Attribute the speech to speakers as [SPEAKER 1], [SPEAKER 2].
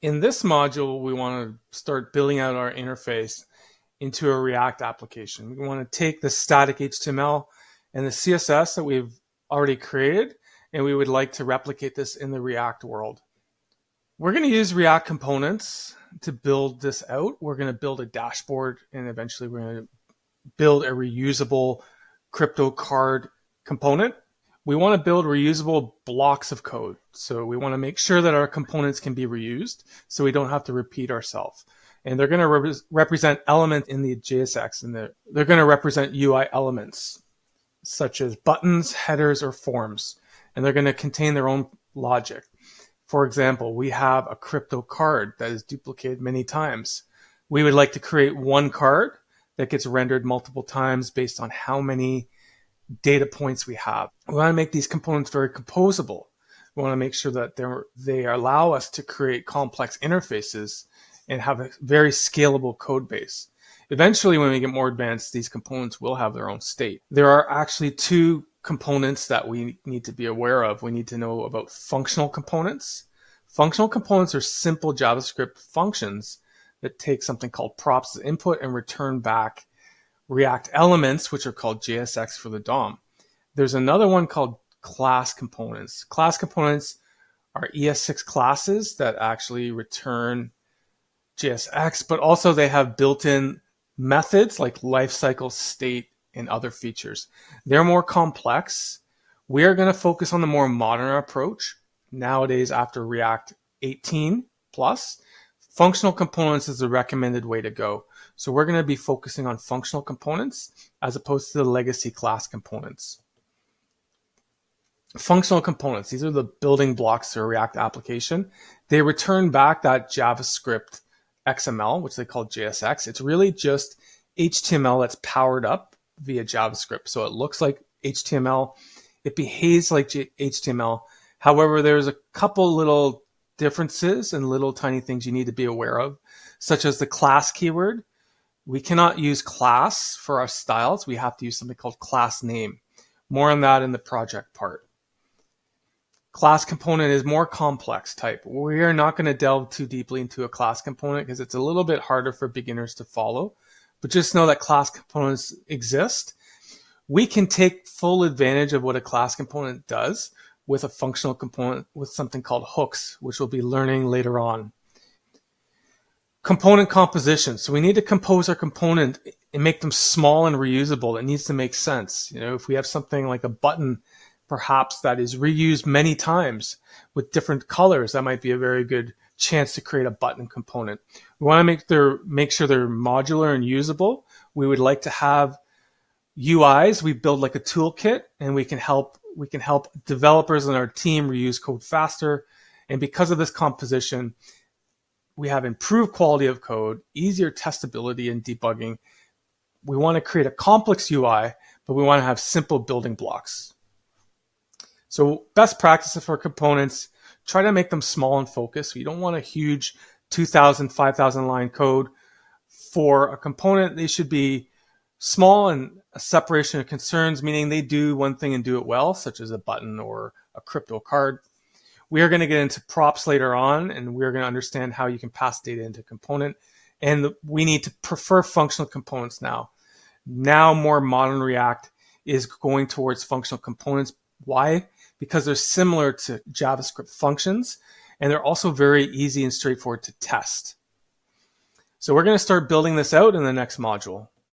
[SPEAKER 1] In this module, we want to start building out our interface into a React application. We want to take the static HTML and the CSS that we've already created, and we would like to replicate this in the React world. We're going to use React components to build this out. We're going to build a dashboard, and eventually we're going to build a reusable crypto card component. We want to build reusable blocks of code. So we want to make sure that our components can be reused so we don't have to repeat ourselves. And they're going to represent elements in the JSX, and they're going to represent UI elements such as buttons, headers, or forms. And they're going to contain their own logic. For example, we have a crypto card that is duplicated many times. We would like to create one card that gets rendered multiple times based on how many data points we have. We want to make these components very composable. We want to make sure that they allow us to create complex interfaces and have a very scalable code base. Eventually, when we get more advanced, these components will have their own state. There are actually two components that we need to be aware of. We need to know about functional components. Functional components are simple JavaScript functions that take something called props as input and return back React elements, which are called JSX for the DOM. There's another one called class components. Class components are ES6 classes that actually return JSX, but also they have built-in methods like lifecycle, state, and other features. They're more complex. We are going to focus on the more modern approach. Nowadays, after React 18 plus, functional components is the recommended way to go. So we're going to be focusing on functional components as opposed to the legacy class components. Functional components, these are the building blocks to a React application. They return back that JavaScript XML, which they call JSX. It's really just HTML that's powered up via JavaScript. So it looks like HTML. It behaves like HTML. However, there's a couple little differences and little tiny things you need to be aware of, such as the class keyword. We cannot use class for our styles. We have to use something called class name. More on that in the project part. Class component is more complex type. We are not going to delve too deeply into a class component because it's a little bit harder for beginners to follow. But just know that class components exist. We can take full advantage of what a class component does with a functional component with something called hooks, which we'll be learning later on. Component composition. So we need to compose our component and make them small and reusable. It needs to make sense. If we have something like a button, perhaps that is reused many times with different colors, that might be a very good chance to create a button component. We want to make sure they're modular and usable. We would like to have UIs. We build like a toolkit, and we can help developers in our team reuse code faster. And because of this composition, we have improved quality of code, easier testability and debugging. We want to create a complex UI, but we want to have simple building blocks. So best practices for components, try to make them small and focused. You don't want a huge 2,000, 5,000 line code. For a component, they should be small and a separation of concerns, meaning they do one thing and do it well, such as a button or a crypto card. We are going to get into props later on, and we're going to understand how you can pass data into a component. And we need to prefer functional components now. Now more modern React is going towards functional components. Why? Because they're similar to JavaScript functions, and they're also very easy and straightforward to test. So we're going to start building this out in the next module.